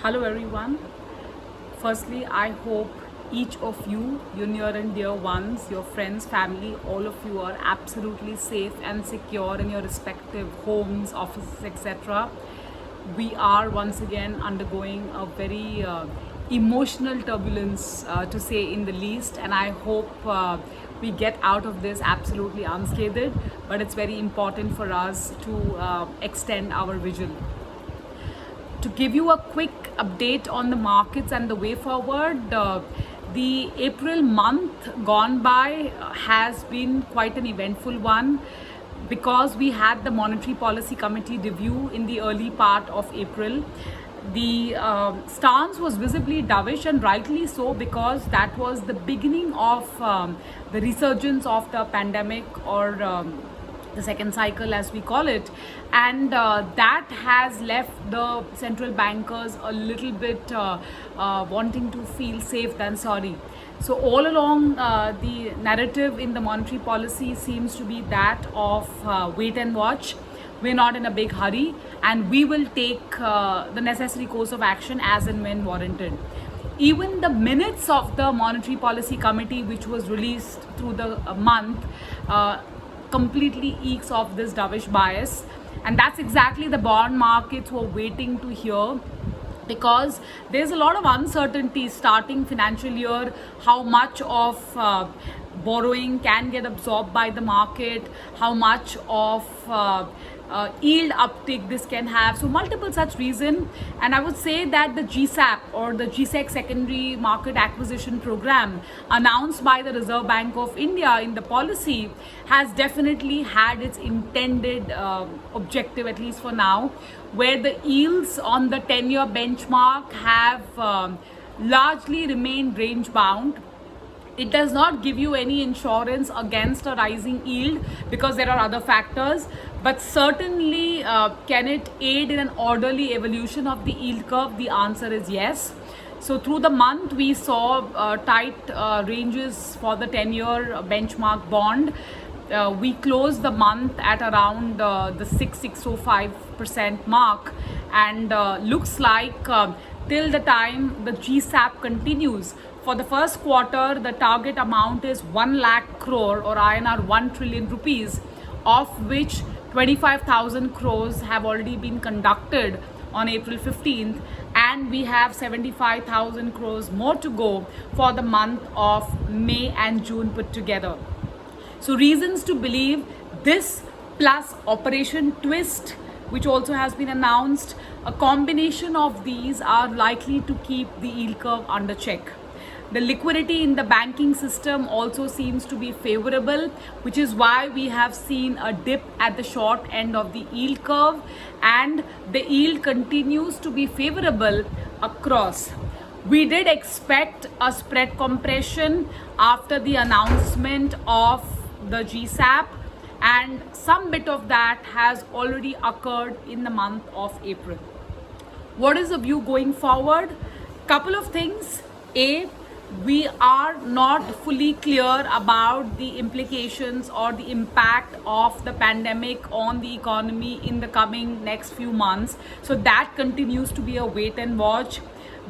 Hello everyone. Firstly, I hope each of you, your near and dear ones, your friends, family, all of you are absolutely safe and secure in your respective homes, offices, etc. We are once again undergoing a very emotional turbulence, to say in the least, and I hope we get out of this absolutely unscathed. But it's very important for us to extend our vigil. To give you a quick update on the markets and the way forward, the April month gone by has been quite an eventful one because we had the Monetary Policy Committee review in the early part of April. The stance was visibly dovish, and rightly so, because that was the beginning of the resurgence of the pandemic, or the second cycle as we call it, and that has left the central bankers a little bit wanting to feel safe than sorry. So all along, the narrative in the monetary policy seems to be that of wait and watch. We're not in a big hurry, and we will take the necessary course of action as and when warranted. Even the minutes of the Monetary Policy Committee, which was released through the month, completely ekes off this dovish bias, and that's exactly the bond markets were waiting to hear, because there's a lot of uncertainty starting financial year, how much of borrowing can get absorbed by the market, how much of yield uptick this can have. So multiple such reason, and I would say that the GSAP, or the GSEC secondary market acquisition program announced by the Reserve Bank of India in the policy has definitely had its intended objective, at least for now, where the yields on the 10-year benchmark have largely remained range bound. It does not give you any insurance against a rising yield because there are other factors, but certainly can it aid in an orderly evolution of the yield curve? The answer is yes. So through the month, we saw tight ranges for the 10-year benchmark bond. We closed the month at around the 6.605% mark, and looks like till the time the GSAP continues, for the first quarter, the target amount is 1 lakh crore, or INR 1 trillion rupees, of which 25,000 crores have already been conducted on April 15th, and we have 75,000 crores more to go for the month of May and June put together. So reasons to believe this, plus Operation Twist, which also has been announced, a combination of these are likely to keep the yield curve under check. The liquidity in the banking system also seems to be favorable, which is why we have seen a dip at the short end of the yield curve, and the yield continues to be favorable across. We did expect a spread compression after the announcement of the GSAP, and some bit of that has already occurred in the month of April. What is the view going forward? Couple of things. A, we are not fully clear about the implications or the impact of the pandemic on the economy in the coming next few months. So that continues to be a wait and watch.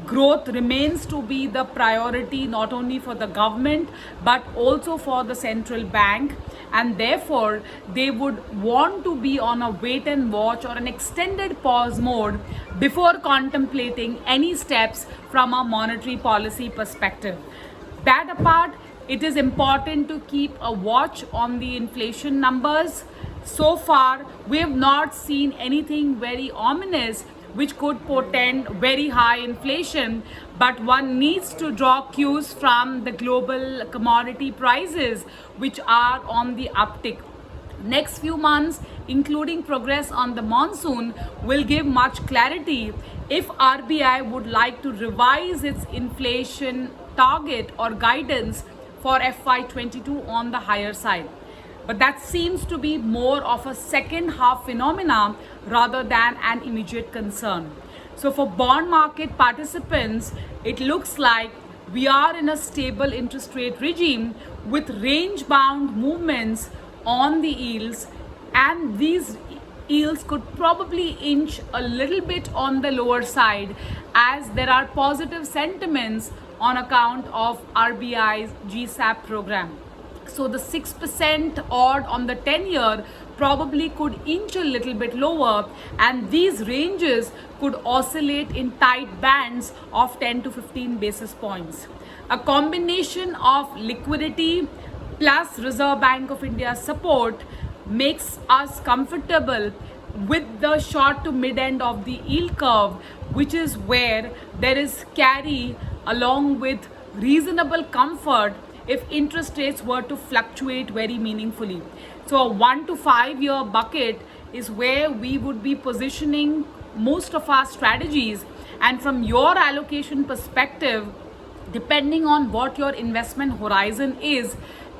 Growth remains to be the priority, not only for the government but also for the central bank, and therefore they would want to be on a wait and watch or an extended pause mode before contemplating any steps from a monetary policy perspective. That apart, it is important to keep a watch on the inflation numbers. So far, we have not seen anything very ominous which could portend very high inflation, but one needs to draw cues from the global commodity prices, which are on the uptick. Next few months, including progress on the monsoon, will give much clarity if RBI would like to revise its inflation target or guidance for FY22 on the higher side. But that seems to be more of a second half phenomena rather than an immediate concern. So for bond market participants, it looks like we are in a stable interest rate regime with range bound movements on the yields, and these yields could probably inch a little bit on the lower side as there are positive sentiments on account of RBI's GSAP program. So the 6% odd on the 10-year probably could inch a little bit lower, and these ranges could oscillate in tight bands of 10 to 15 basis points. A combination of liquidity plus Reserve Bank of India's support makes us comfortable with the short to mid end of the yield curve, which is where there is carry along with reasonable comfort if interest rates were to fluctuate very meaningfully. So a 1 to 5 year bucket is where we would be positioning most of our strategies, and from your allocation perspective, depending on what your investment horizon is,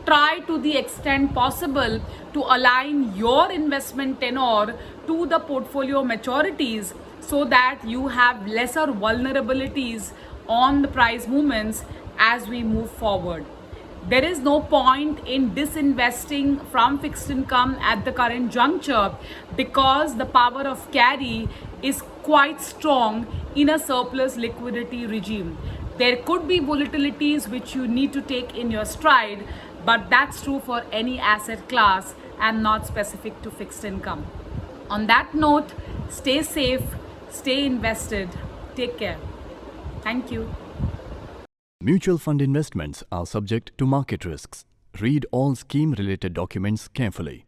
try to the extent possible to align your investment tenor to the portfolio maturities so that you have lesser vulnerabilities on the price movements as we move forward. There is no point in disinvesting from fixed income at the current juncture because the power of carry is quite strong in a surplus liquidity regime. There could be volatilities which you need to take in your stride, but that's true for any asset class and not specific to fixed income. On that note, stay safe, stay invested, take care. Thank you. Mutual fund investments are subject to market risks. Read all scheme-related documents carefully.